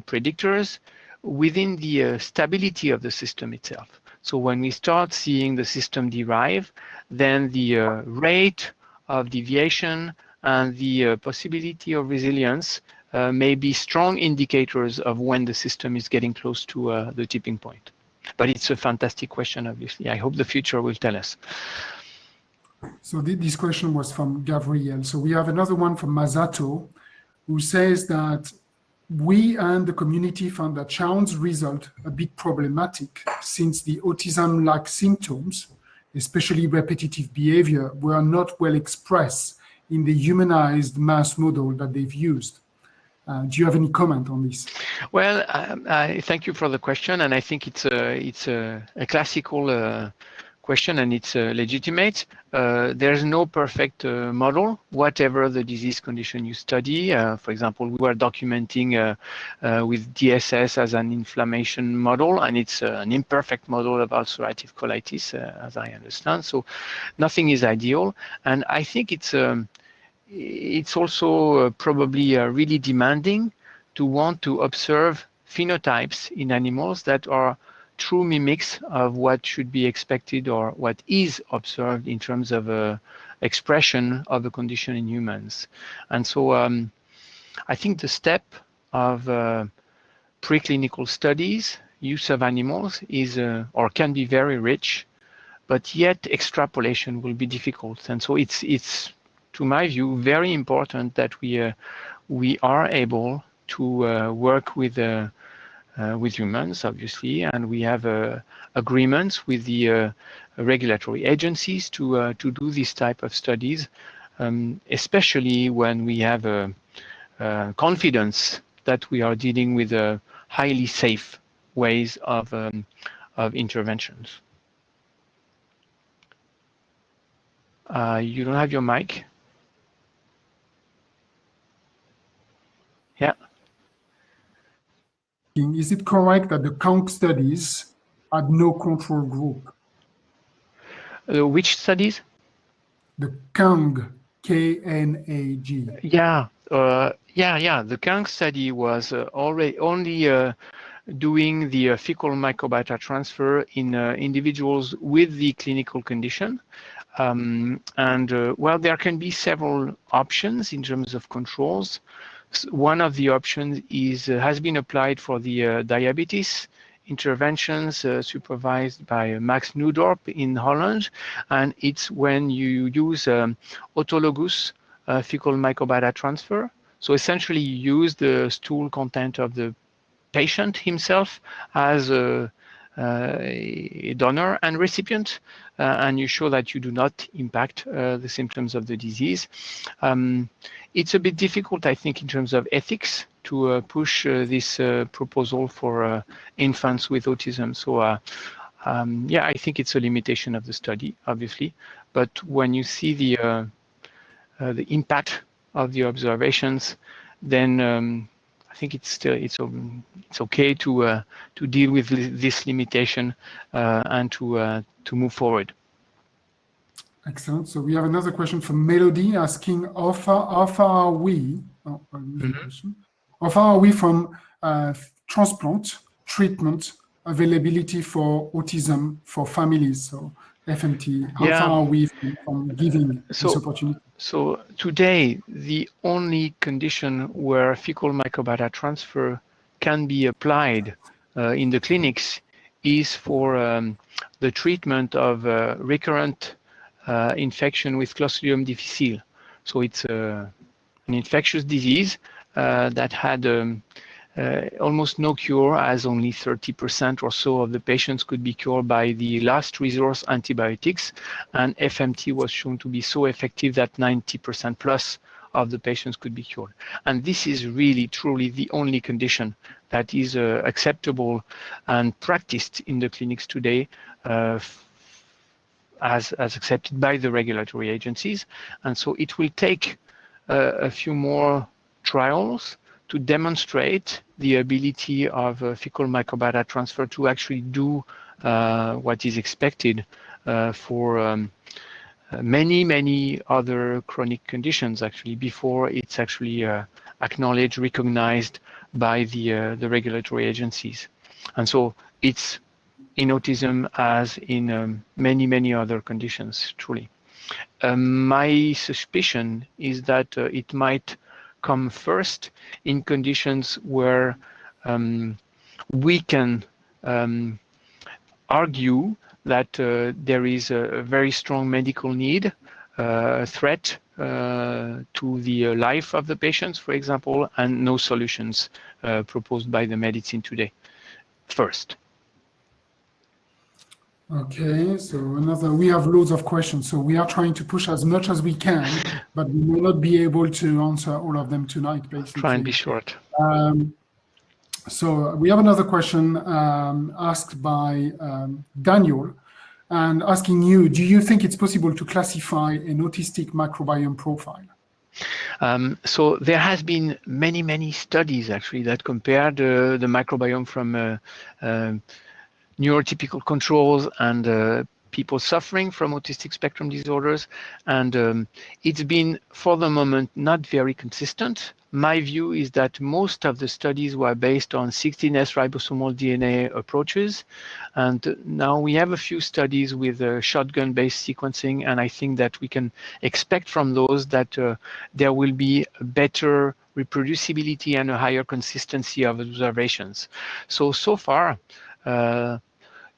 predictors within the stability of the system itself. So when we start seeing the system derive, then the rate of deviation and the possibility of resilience may be strong indicators of when the system is getting close to the tipping point. But it's a fantastic question, obviously. I hope the future will tell us. So this question was from Gabriel. So we have another one from Masato, who says that we and the community found that Sharon's result a bit problematic since the autism-like symptoms, especially repetitive behavior, were not well expressed in the humanized mouse model that they've used. Do you have any comment on this? Well, I thank you for the question, and I think it's a classical question, and it's legitimate. There's no perfect model, whatever the disease condition you study. For example, we were documenting with DSS as an inflammation model, and it's an imperfect model of ulcerative colitis, as I understand. So nothing is ideal, and I think it's also probably really demanding to want to observe phenotypes in animals that are true mimics of what should be expected or what is observed in terms of expression of the condition in humans. And so I think the step of preclinical studies, use of animals is or can be very rich, but yet extrapolation will be difficult. And so it's to my view very important that we are able to work with humans, obviously, and we have agreements with the regulatory agencies to do this type of studies, especially when we have confidence that we are dealing with highly safe ways of interventions. You don't have your mic. Yeah. Is it correct that the Kang studies had no control group? Which studies? The Kang, K-N-A-G. Yeah. The Kang study was already only doing the fecal microbiota transfer in individuals with the clinical condition. Well, there can be several options in terms of controls. One of the options has been applied for the diabetes interventions supervised by Max Nudorp in Holland, and it's when you use autologous fecal microbiota transfer. So essentially, you use the stool content of the patient himself as a donor and recipient, and you show that you do not impact the symptoms of the disease. It's a bit difficult, I think, in terms of ethics to push this proposal for infants with autism. So yeah, I think it's a limitation of the study, obviously. But when you see the impact of the observations, then I think it's okay to deal with this limitation and to move forward. Excellent. So we have another question from Melody asking, how far are we? Oh, I lose the question. How far are we from transplant treatment availability for autism for families? So FMT. How far are we from giving this opportunity? So today, the only condition where fecal microbiota transfer can be applied in the clinics is for the treatment of recurrent infection with Clostridium difficile. So it's an infectious disease that had almost no cure, as only 30% or so of the patients could be cured by the last resource antibiotics, and FMT was shown to be so effective that 90% plus of the patients could be cured. And this is really, truly the only condition that is acceptable and practiced in the clinics today as accepted by the regulatory agencies. And so it will take a few more trials to demonstrate the ability of fecal microbiota transfer to actually do what is expected for many other chronic conditions, actually, before it's actually acknowledged, recognized by the regulatory agencies. And so it's in autism as in many other conditions, truly. My suspicion is that it might come first in conditions where we can argue that there is a very strong medical need threat to the life of the patients, for example, and no solutions proposed by the medicine today. First. Okay, so we have loads of questions, so we are trying to push as much as we can, but we may not be able to answer all of them tonight, basically. Try and be short. So we have another question asked by Daniel, and asking you, do you think it's possible to classify an autistic microbiome profile? So there has been many studies actually that compared the microbiome from neurotypical controls and people suffering from autistic spectrum disorders, and it's been for the moment not very consistent. My view is that most of the studies were based on 16S ribosomal DNA approaches, and now we have a few studies with shotgun-based sequencing, and I think that we can expect from those that there will be a better reproducibility and a higher consistency of observations. So far,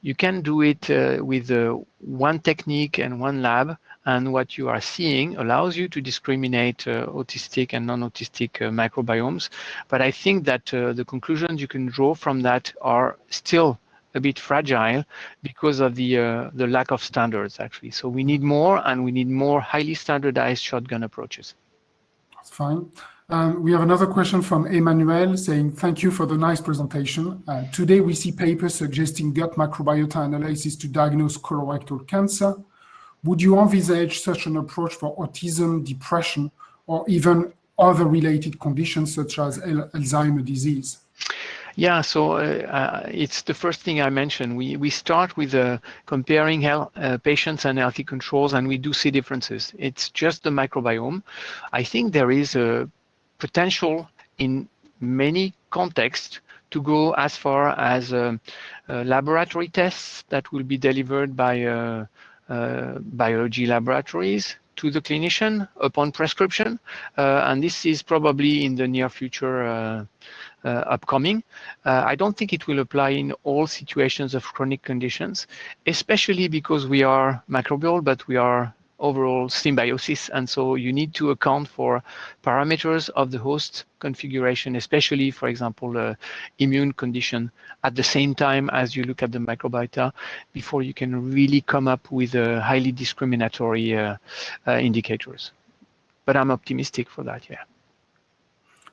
you can do it with one technique and one lab, and what you are seeing allows you to discriminate autistic and non-autistic microbiomes. But I think that the conclusions you can draw from that are still a bit fragile because of the lack of standards, actually. So we need more, and we need more highly standardized shotgun approaches. That's fine. We have another question from Emmanuel saying, thank you for the nice presentation. Today we see papers suggesting gut microbiota analysis to diagnose colorectal cancer. Would you envisage such an approach for autism, depression, or even other related conditions such as Alzheimer's disease? Yeah, so it's the first thing I mentioned. We start with comparing patients and healthy controls, and we do see differences. It's just the microbiome. I think there is a potential in many contexts to go as far as laboratory tests that will be delivered by biology laboratories to the clinician upon prescription, and this is probably in the near future upcoming. I don't think it will apply in all situations of chronic conditions, especially because we are microbial, but we are overall symbiosis, and so you need to account for parameters of the host configuration, especially, for example, immune condition, at the same time as you look at the microbiota, before you can really come up with highly discriminatory indicators. But I'm optimistic for that, yeah.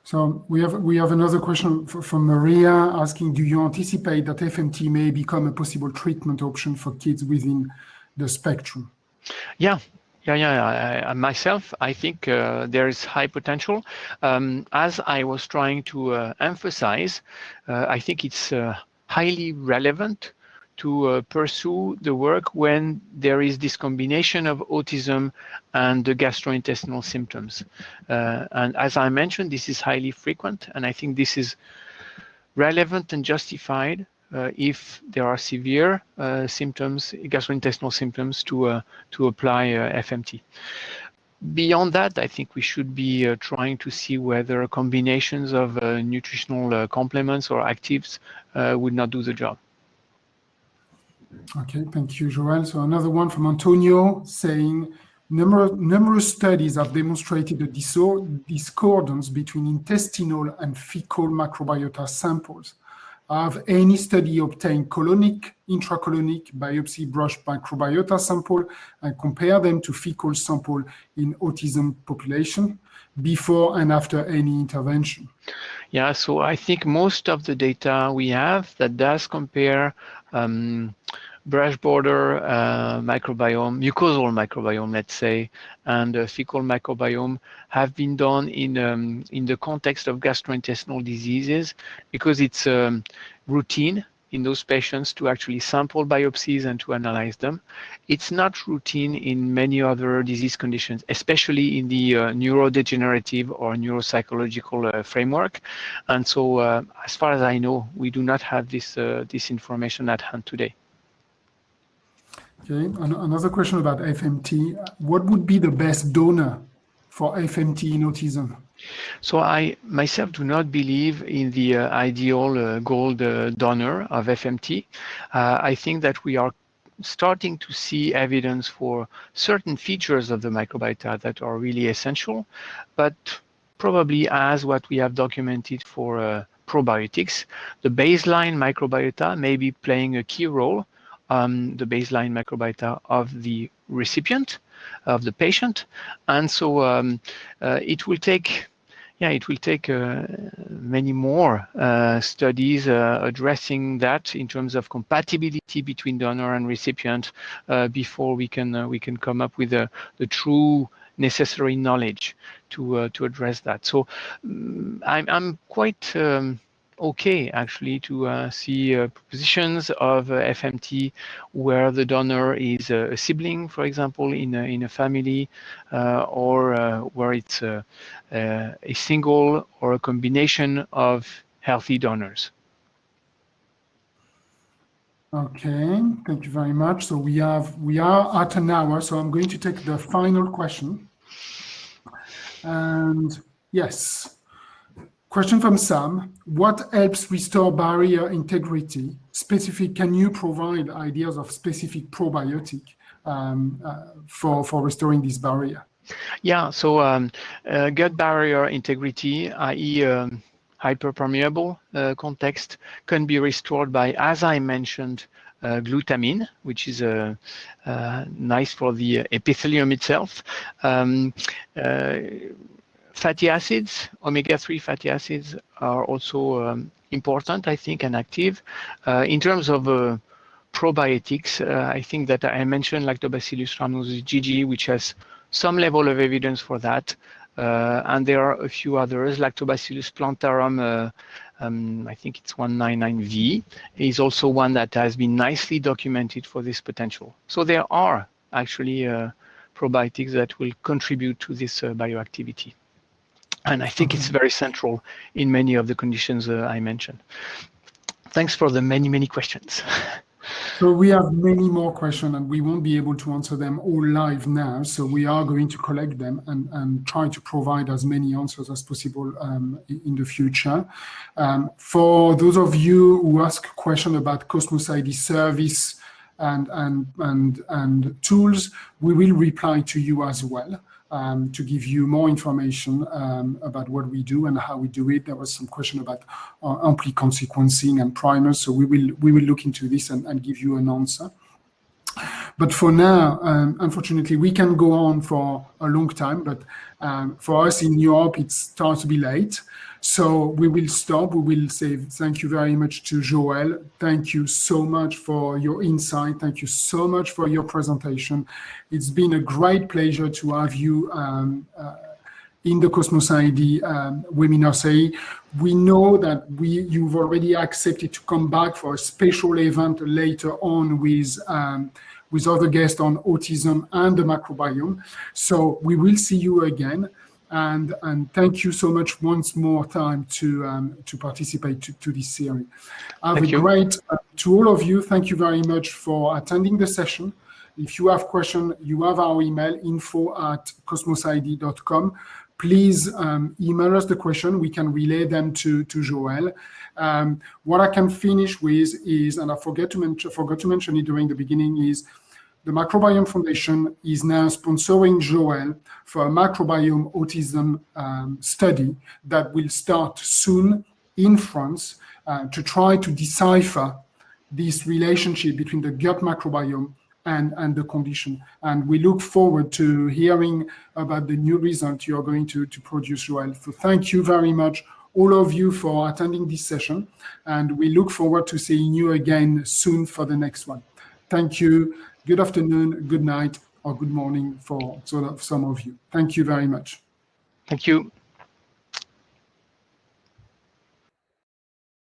So we have another question from Maria asking, do you anticipate that FMT may become a possible treatment option for kids within the spectrum? Yeah. Myself, I think there is high potential. As I was trying to emphasize, I think it's highly relevant to pursue the work when there is this combination of autism and the gastrointestinal symptoms. And as I mentioned, this is highly frequent, and I think this is relevant and justified if there are severe symptoms, gastrointestinal symptoms, to apply FMT. Beyond that, I think we should be trying to see whether combinations of nutritional complements or actives would not do the job. Okay, thank you, Joel. So another one from Antonio saying, numerous studies have demonstrated a discordance between intestinal and fecal microbiota samples. Have any study obtained colonic, intracolonic biopsy brush microbiota sample and compare them to fecal sample in autism population before and after any intervention? Yeah, so I think most of the data we have that does compare brush border microbiome, mucosal microbiome, let's say, and fecal microbiome have been done in the context of gastrointestinal diseases, because it's routine in those patients to actually sample biopsies and to analyze them. It's not routine in many other disease conditions, especially in the neurodegenerative or neuropsychological framework. And so as far as I know, we do not have this information at hand today. Okay, another question about FMT. What would be the best donor for FMT in autism? So I myself do not believe in the ideal gold donor of FMT. I think that we are starting to see evidence for certain features of the microbiota that are really essential, but probably as what we have documented for probiotics, the baseline microbiota may be playing a key role, the baseline microbiota of the recipient, of the patient. And so it will take many more studies addressing that in terms of compatibility between donor and recipient before we can come up with the true necessary knowledge to address that. So I'm quite okay actually to see propositions of FMT where the donor is a sibling, for example, in a family, or where it's a single or a combination of healthy donors. Okay, thank you very much. So we are at an hour, so I'm going to take the final question. And yes, question from Sam: what helps restore barrier integrity? Can you provide ideas of specific probiotic for restoring this barrier? Yeah, so gut barrier integrity, i.e. Hyperpermeable context, can be restored by, as I mentioned, glutamine, which is nice for the epithelium itself. Fatty acids, omega-3 fatty acids are also important, I think, and active. In terms of probiotics, I think that I mentioned Lactobacillus rhamnosus GG, which has some level of evidence for that. And there are a few others. Lactobacillus plantarum, I think it's 199V, is also one that has been nicely documented for this potential. So there are actually probiotics that will contribute to this bioactivity. And I think it's very central in many of the conditions I mentioned. Thanks for the many questions. So we have many more questions and we won't be able to answer them all live now. So we are going to collect them and try to provide as many answers as possible in the future. For those of you who ask a question about Cosmos ID service and tools, we will reply to you as well. To give you more information about what we do and how we do it. There was some question about amplicon sequencing and primers, so we will look into this and give you an answer. But for now, unfortunately, we can go on for a long time, but for us in Europe, it starts to be late. So we will stop. We will say thank you very much to Joël. Thank you so much for your insight. Thank you so much for your presentation. It's been a great pleasure to have you in the Cosmos ID webinar series. We know that you've already accepted to come back for a special event later on with other guests on autism and the microbiome. So we will see you again. And thank you so much once more time to participate to this series. To all of you, thank you very much for attending the session. If you have questions, you have our email, info@cosmosid.com. Please email us the question. We can relay them to Joël. What I can finish with is, and I forgot to mention it during the beginning, is the Microbiome Foundation is now sponsoring Joël for a microbiome autism study that will start soon in France to try to decipher this relationship between the gut microbiome and the condition. And we look forward to hearing about the new result you're going to produce, Joël. So thank you very much, all of you, for attending this session. And we look forward to seeing you again soon for the next one. Thank you. Good afternoon, good night, or good morning for some of you. Thank you very much. Thank you.